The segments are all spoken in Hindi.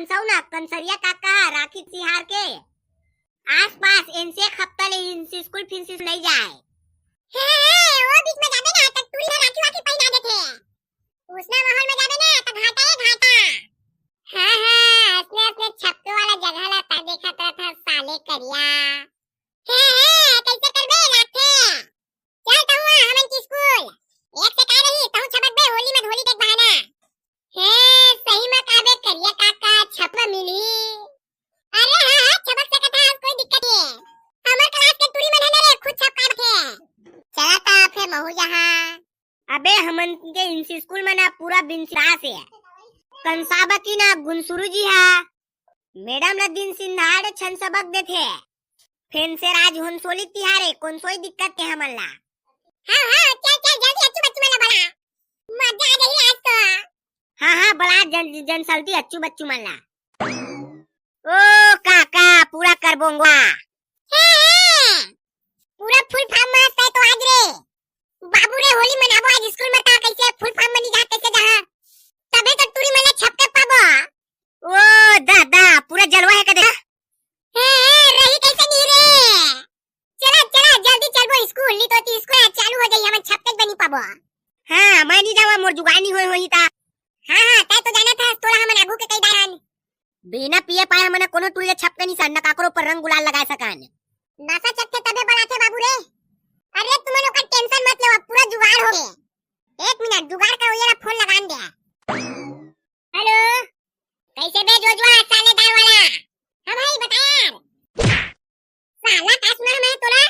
मानसाऊ ना कंसरिया काका राखी तिहार के आसपास इनसे एक हफ्ता ले इनसे स्कूल फिर से नहीं जाए। वो बीच में जाबे ना तक टूरी राखी वाखी पहना देथे। उसना माहौल में जाबे ना तक घाटा है घाटा। असले असले छप्पे वाला जगह ला ता देखा था साले करिया। कैसे करबे लाथे? चल तहुआ हमन की स्कूल। एक से कह रही तहु छपक बे होली में होली देख बहाना। सही में काबे करिया काका छप मिली। अरे हां छपक से कथा कोई दिक्कत नहीं। हमर क्लास के टूरी में रहने रे खुद छप काबे। चला ता फिर महू जहां। अबे हमन के इन स्कूल में ना पूरा बिनसा से है। कंसाबा की ना गुनसुरु जी है। मैडम ना दिन सिंधाड़ छन सबक देथे। फिर से राज हुनसोली तिहारे कौन सोई दिक्कत है हमला। हां चल चल जल्दी अच्छू बच्चू मला बड़ा मजा आ गई आज तो। हां बड़ा जन सल्ती अच्छू बच्चू मला। ओ काका पूरा कर बोंगा। पूरा फुल फॉर्म में है तो आज रे बाबू रे होली मनाबो आज स्कूल में ता कैसे फुल फॉर्म में नहीं जा कैसे जहां तबे तो टूरी में छप के पाबो। ओ दादा पूरा जलवा है कदे। रही कैसे नहीं रे। चला चला जल्दी चलबो स्कूल नी तो स्कूल चालू हो जाई हम छप के बनी पाबो। हां मैं नहीं जावा मोर जुगानी होई ता। हां तय तो जाना था तोला हमन आगू के कई दारन बिना पिए पाए हमन कोनो टुल्ले छप के नहीं सन काकरो पर रंग गुलाल लगा सकन। नशा चखते तबे बनाते बाबू रे। अरे तुम लोग का टेंशन मत लो पूरा जुगाड़ हो गए। एक मिनट जुगाड़ का ये फोन लगान दे। हेलो कैसे बे जोजवा साले दार वाला। हां भाई बता यार साला का सुना मैं तोला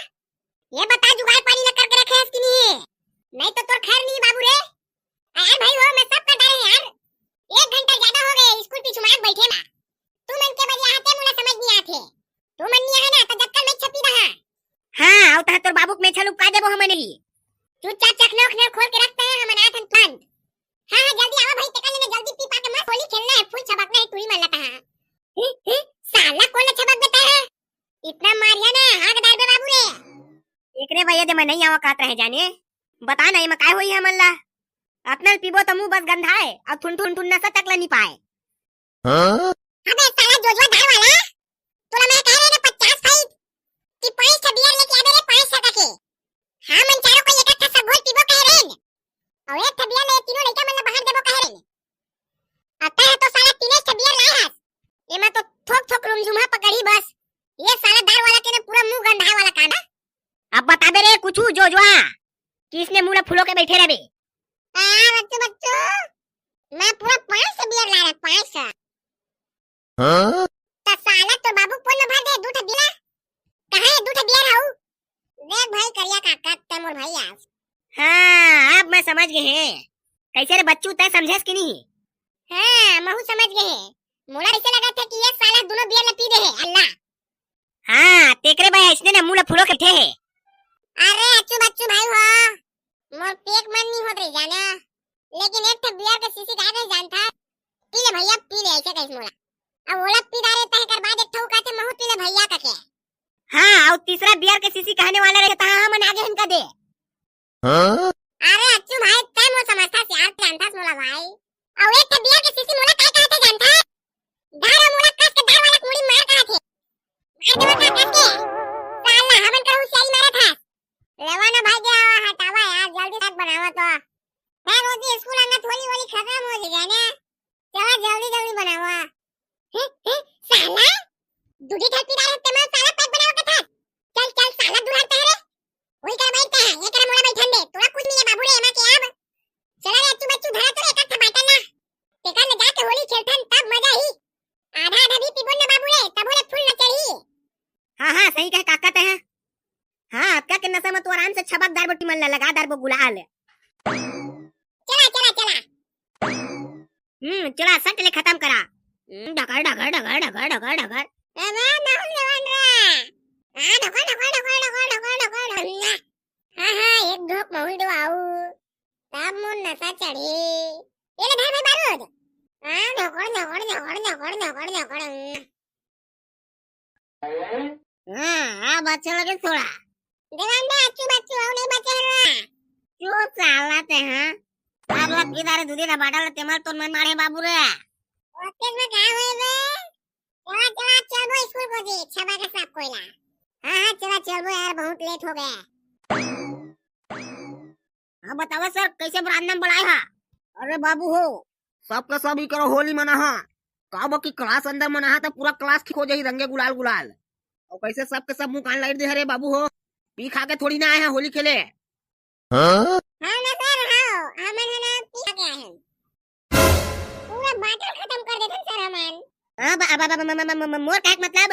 ये बता जुगाड़ पानी न करके रखे इसकी नहीं तो तोर खैर नहीं बाबू रे। यार भाई हो मैं सब कर डाले यार 1 घंटा ज्यादा हो गए स्कूल पीछे मार बैठे ना तू मन के बजे आते मुला समझ नहीं आते तू मन नहीं है ना तो जक्कल में छपी रहा। हां आउ ता तोर बाबू में छलू का देबो हमने ही चुपचाप चखने उखने खोल के रखते हैं हमन आथन प्लान। हां जल्दी आओ भाई टेका लेने जल्दी पी पा के मत होली खेलना है फुल छबकना है टूरी में लता है। साला कौन छबक देता है इतना मारिया ना हकदार बे बाबू रे। एकरे भैया दे मैं नहीं आवा कहत रहे जाने बता नहीं मैं काय होई हमन ला अपना पीबो तो मुंह बस गंधा है और ठुन ठुन ठुन नसा तक ला नहीं पाए। अबे साला जोजवा धार वाला तोला मैं कह रहे ना 50 फाइट कि 5 बियर लेके आ दे 5 टका के। हां मन चारों को एक अच्छा सब घोल पीबो कह रहे और एक बियर ले तीनों लइका मन बाहर देबो कह रहे। आता है तो साला 3 बियर लाए हस ये मैं तो ठोक ठोक रुमझुमा पकड़ी बस ये साला दार वाला के ने पूरा मुंह गंधा वाला काना। अब बता बे रे कुछ जोजवा किसने मुंह फुलो के बैठे रहे। बच्चों मैं पूरा 5 बियर ला रहा 5। हां तो साला तो बाबू फोन में भर दे दूठा बिला कहां है दूठा बियर हाउ देख भाई करिया काका तमोर भाई आज। हां अब मैं समझ गए हैं कैसे रे बच्चू तय समझेस कि नहीं। हां महू समझ गए हैं मोला ऐसे लगा था कि ये साला दोनों बियर ले पी दे है अल्लाह। हां तेकरे भाई इसने ना मुंह फुलो के थे। अरे अच्छू बच्चू भाई हो मोर पेट मन नहीं होत रही जाना लेकिन एक तो बियर के सीसी का नहीं जानता पी ले भैया पी ले ऐसे कैसे मोला अब ओला पी डाले तय कर बाद एक ठो कहते महू पी ले भैया का के। हां और तीसरा बियर के सीसी कहने वाला रहता हां मन आगे इनका दे। हां अरे अच्छू भाई तय मो समझता से यार जानता मोला भाई और एक तो बियर के सीसी मोला काय कहते जानता धारा मोला कस के दार वाला मुड़ी मार कहते मार दे कस के साला हमन कहू सही मारा था लेवाना भाई गया हटावा यार जल्दी तक बनावा तो मैं रोज स्कूल आना थोड़ी वाली खत्म हो जाए ना चला जल्दी जल्दी बनावा। साला दूधी थलपी डाल ते मैं साला पैक बनावा का था चल चल साला दुहारता है रे वही कर बैठता है ये कर मोला बैठन दे तोरा कुछ नहीं है बाबू रे एमा के अब चला रे तू बच्चू धरा तो एक था बैठन ना टेका ले जाके होली खेलथन तब मजा ही आधा आधा भी पीबो ना बाबू रे तब होले फुल न चढ़ी। हां सही कह काका ते है। हां आपका के नशा में तो आराम से छबक दार बट्टी मन लगा दार बो गुलाल। चला चला चला चला सट ले खत्म करा ढगर ढगर ढगर ढगर ढगर ढगर अबे ना लेवन रे हां ढगर ढगर ढगर ढगर ढगर ढगर हां एक ढोक मोही दो आऊ तब मुन नशा चढ़ी ये ले भाई बारूद हां ढगर ढगर ढगर ढगर ढगर ढगर हां बच्चे लोग थोड़ा देवान में अच्छू बच्चू आओ नहीं बचे हैं चुप चालते हैं आप लोग इधर दूधी ना बाटल तेमल तो मन मारे बाबू रे ऑफिस में कहाँ हुए बे? चला चला चल वो स्कूल को जी छबा का साफ कोयला। हाँ चला चल वो यार बहुत लेट हो गया। हाँ बताओ सर कैसे ब्रांडम बढ़ाए हा? अरे बाबू हो सबका सब ही करो होली मना हा का की क्लास अंदर मना तो पूरा क्लास खो जाही रंगे गुलाल गुलाल और कैसे सबके सब मुंह कान लाइट दे हरे बाबू हो पी खा के थोड़ी ना आए हैं होली खेले। हाँ ना सर हाँ हमन है ना पी खा के आए हैं पूरा बाटल खत्म कर देते सर हमन। मोर का मतलब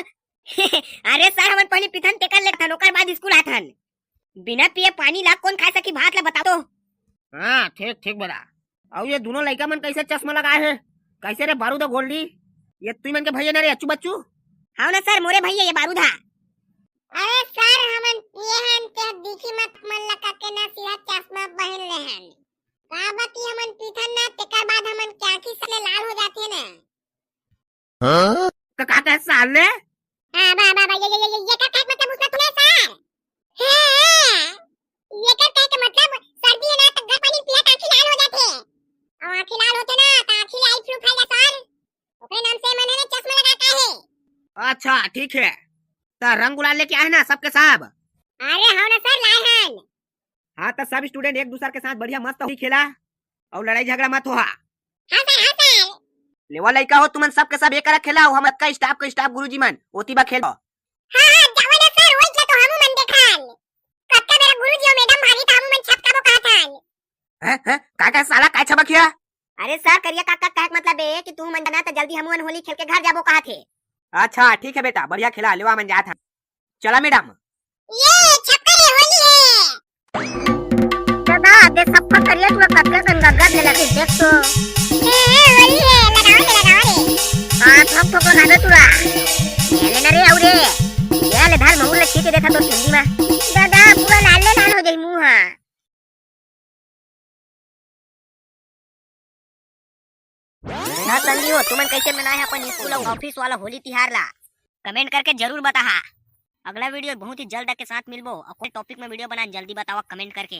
अरे सर हमन पहले पिथन टेकर ले थन ओकर बाद स्कूल आथन बिना पिए पानी ला कौन खा सकी भात ला बताओ तो। हाँ ठीक ठीक बड़ा और ये दोनों लड़का मन कैसे चश्मा लगाए हैं कैसे रे बारूद गोल्डी ये तू मन के भैया ना रे अच्छू बच्चू। हाँ ना सर मोरे भैया ये बारूद हा। अरे सर हमन पिए हन ते दिखी मत मन लगा के ना सीधा चश्मा पहन ले हन का बाती हमन पिथन ना तेकर बाद हमन क्या की से लाल हो जाते ना। हाँ का का साल ले हां बा ये का मतलब उसका तूने सर हां ये का मतलब सर्दी है ना तो गर्म पानी पिया आंखें लाल हो जाते और आंखें लाल होते ना तो आंखें आई फ्लू फैल जाता सर अपने नाम से मैंने चश्मा लगाता है। अच्छा ठीक है तो रंग गुलाल लेके आए ना सबके सब। अरे हाँ ना सर लाए हन। हाँ तो सब स्टूडेंट एक दूसरे के साथ बढ़िया मस्त होली खेला और लड़ाई झगड़ा मत हुआ। हाँ सर लेवा लड़का हो तुमन सबके सब एक रख खेला हम का स्टाफ गुरुजी मन ओती बा खेलो। हाँ जावा ना सर वही तो हम मन देखन कत्ता मेरा गुरुजी और मैडम भागी था हम मन छपका वो कहा था। हैं का साला का छबक किया। अरे सर करिया काका का मतलब है कि तू मन जाना तो जल्दी हम होली खेल के घर जाबो कहा थे। अच्छा ठीक है बेटा बढ़िया खेला लेवा मन जात चला मैडम ये छपका रे होली है दादा दे सबका करिया तू कतरे गंगा ले लगे देख तो होली है लगाओ रे हां ठोक ठोक लगा दे तुरा ले ना रे औरे ये ले धार मऊल खींच देता तो ठंडी में दादा पूरा लाल हो जाई मुंह। ना संगी हो तुमन कैसे मनाए अपन स्कूल और ऑफिस वाला होली तिहार ला कमेंट करके जरूर बता। अगला वीडियो बहुत ही जल्द के साथ मिलबो और कोई टॉपिक में वीडियो बना जल्दी बताओ कमेंट करके।